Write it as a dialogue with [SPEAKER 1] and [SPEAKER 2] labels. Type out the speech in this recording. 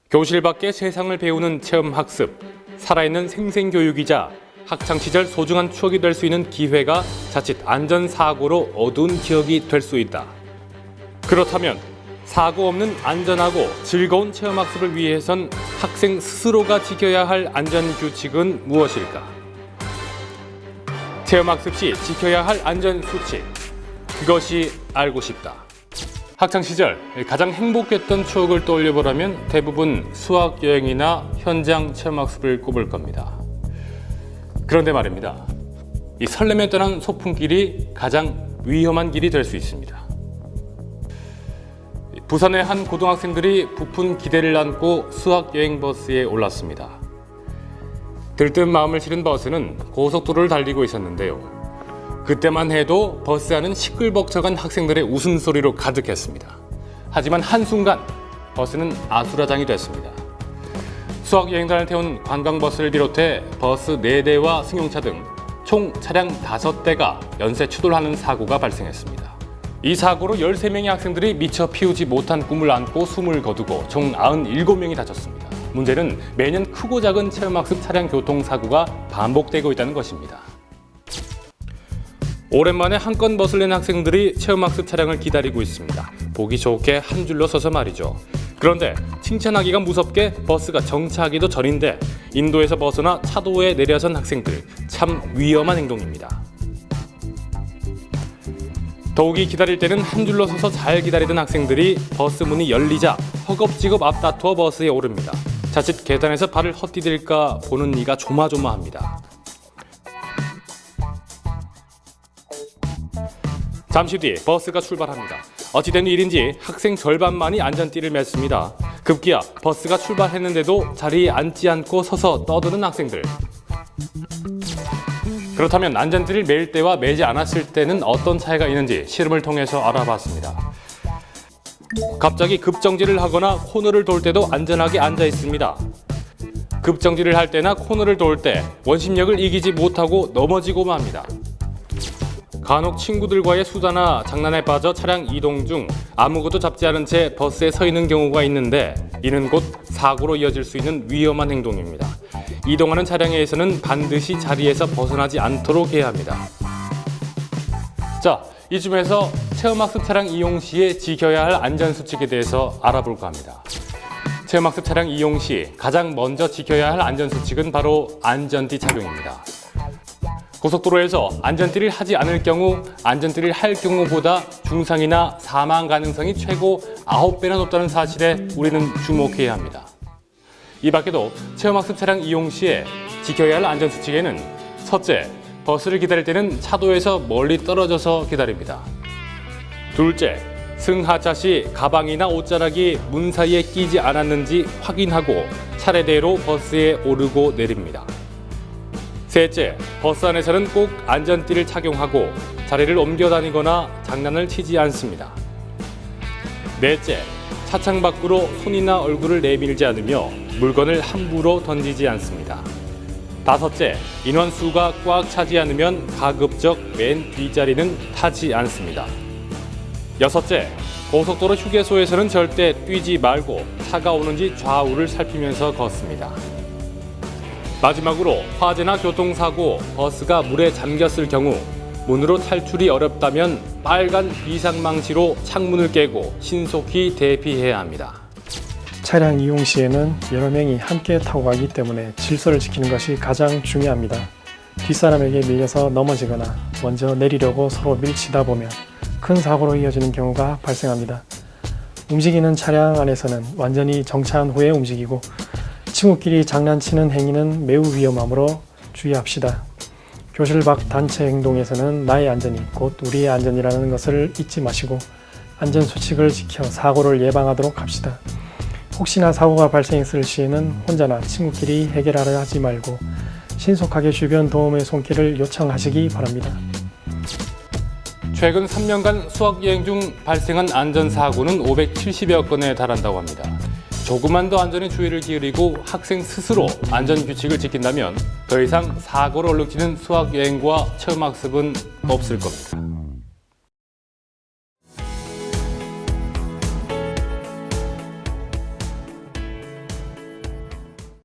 [SPEAKER 1] 교실 밖의 세상을 배우는 체험학습, 살아있는 생생교육이자 학창시절 소중한 추억이 될 수 있는 기회가 자칫 안전사고로 어두운 기억이 될 수 있다. 그렇다면 사고 없는 안전하고 즐거운 체험학습을 위해선 학생 스스로가 지켜야 할 안전규칙은 무엇일까? 체험학습 시 지켜야 할 안전수칙, 그것이 알고 싶다. 학창시절 가장 행복했던 추억을 떠올려보라면 대부분 수학여행이나 현장 체험학습을 꼽을 겁니다. 그런데 말입니다. 이 설렘에 떠난 소풍길이 가장 위험한 길이 될 수 있습니다. 부산의 한 고등학생들이 부푼 기대를 안고 수학여행버스에 올랐습니다. 들뜬 마음을 실은 버스는 고속도로를 달리고 있었는데요. 그때만 해도 버스 안은 시끌벅적한 학생들의 웃음소리로 가득했습니다. 하지만 한순간 버스는 아수라장이 됐습니다. 수학여행단을 태운 관광버스를 비롯해 버스 4대와 승용차 등 총 차량 5대가 연쇄 추돌하는 사고가 발생했습니다. 이 사고로 13명의 학생들이 미처 피우지 못한 꿈을 안고 숨을 거두고 총 97명이 다쳤습니다. 문제는 매년 크고 작은 체험학습 차량 교통사고가 반복되고 있다는 것입니다. 오랜만에 한 건 멋을 낸 학생들이 체험학습 차량을 기다리고 있습니다. 보기 좋게 한 줄로 서서 말이죠. 그런데 칭찬하기가 무섭게 버스가 정차하기도 전인데 인도에서 벗어나 차도에 내려선 학생들, 참 위험한 행동입니다. 더욱이 기다릴 때는 한 줄로 서서 잘 기다리던 학생들이 버스 문이 열리자 허겁지겁 앞다투어 버스에 오릅니다. 자칫 계단에서 발을 헛디딜까 보는 이가 조마조마합니다. 잠시 뒤 버스가 출발합니다. 어찌된 일인지 학생 절반만이 안전띠를 맸습니다. 급기야 버스가 출발했는데도 자리에 앉지 않고 서서 떠드는 학생들. 그렇다면 안전띠를 맬 때와 매지 않았을 때는 어떤 차이가 있는지 실험을 통해서 알아봤습니다. 갑자기 급정지를 하거나 코너를 돌 때도 안전하게 앉아 있습니다. 급정지를 할 때나 코너를 돌 때 원심력을 이기지 못하고 넘어지고 맙니다. 간혹 친구들과의 수다나 장난에 빠져 차량 이동 중 아무것도 잡지 않은 채 버스에 서 있는 경우가 있는데 이는 곧 사고로 이어질 수 있는 위험한 행동입니다. 이동하는 차량에서는 반드시 자리에서 벗어나지 않도록 해야 합니다. 자, 이쯤에서 체험학습 차량 이용 시에 지켜야 할 안전수칙에 대해서 알아볼까 합니다. 체험학습 차량 이용 시 가장 먼저 지켜야 할 안전수칙은 바로 안전띠 착용입니다. 고속도로에서 안전띠를 하지 않을 경우 안전띠를 할 경우보다 중상이나 사망 가능성이 최고 9배나 높다는 사실에 우리는 주목해야 합니다. 이 밖에도 체험학습 차량 이용 시에 지켜야 할 안전수칙에는 첫째, 버스를 기다릴 때는 차도에서 멀리 떨어져서 기다립니다. 둘째, 승하차 시 가방이나 옷자락이 문 사이에 끼지 않았는지 확인하고 차례대로 버스에 오르고 내립니다. 셋째, 버스 안에서는 꼭 안전띠를 착용하고 자리를 옮겨 다니거나 장난을 치지 않습니다. 넷째, 차창 밖으로 손이나 얼굴을 내밀지 않으며 물건을 함부로 던지지 않습니다. 다섯째, 인원수가 꽉 차지 않으면 가급적 맨 뒷자리는 타지 않습니다. 여섯째, 고속도로 휴게소에서는 절대 뛰지 말고 차가 오는지 좌우를 살피면서 걷습니다. 마지막으로 화재나 교통사고, 버스가 물에 잠겼을 경우 문으로 탈출이 어렵다면 빨간 비상망치로 창문을 깨고 신속히 대피해야 합니다.
[SPEAKER 2] 차량 이용 시에는 여러 명이 함께 타고 가기 때문에 질서를 지키는 것이 가장 중요합니다. 뒷사람에게 밀려서 넘어지거나 먼저 내리려고 서로 밀치다 보면 큰 사고로 이어지는 경우가 발생합니다. 움직이는 차량 안에서는 완전히 정차한 후에 움직이고 친구끼리 장난치는 행위는 매우 위험하므로 주의합시다. 교실 밖 단체 행동에서는 나의 안전이 곧 우리의 안전이라는 것을 잊지 마시고 안전수칙을 지켜 사고를 예방하도록 합시다. 혹시나 사고가 발생했을 시에는 혼자나 친구끼리 해결하려 하지 말고 신속하게 주변 도움의 손길을 요청하시기 바랍니다.
[SPEAKER 1] 최근 3년간 수학여행 중 발생한 안전사고는 570여 건에 달한다고 합니다. 조금만 더 안전에 주의를 기울이고 학생 스스로 안전규칙을 지킨다면 더 이상 사고로 얼룩지는 수학여행과 체험학습은 없을 겁니다.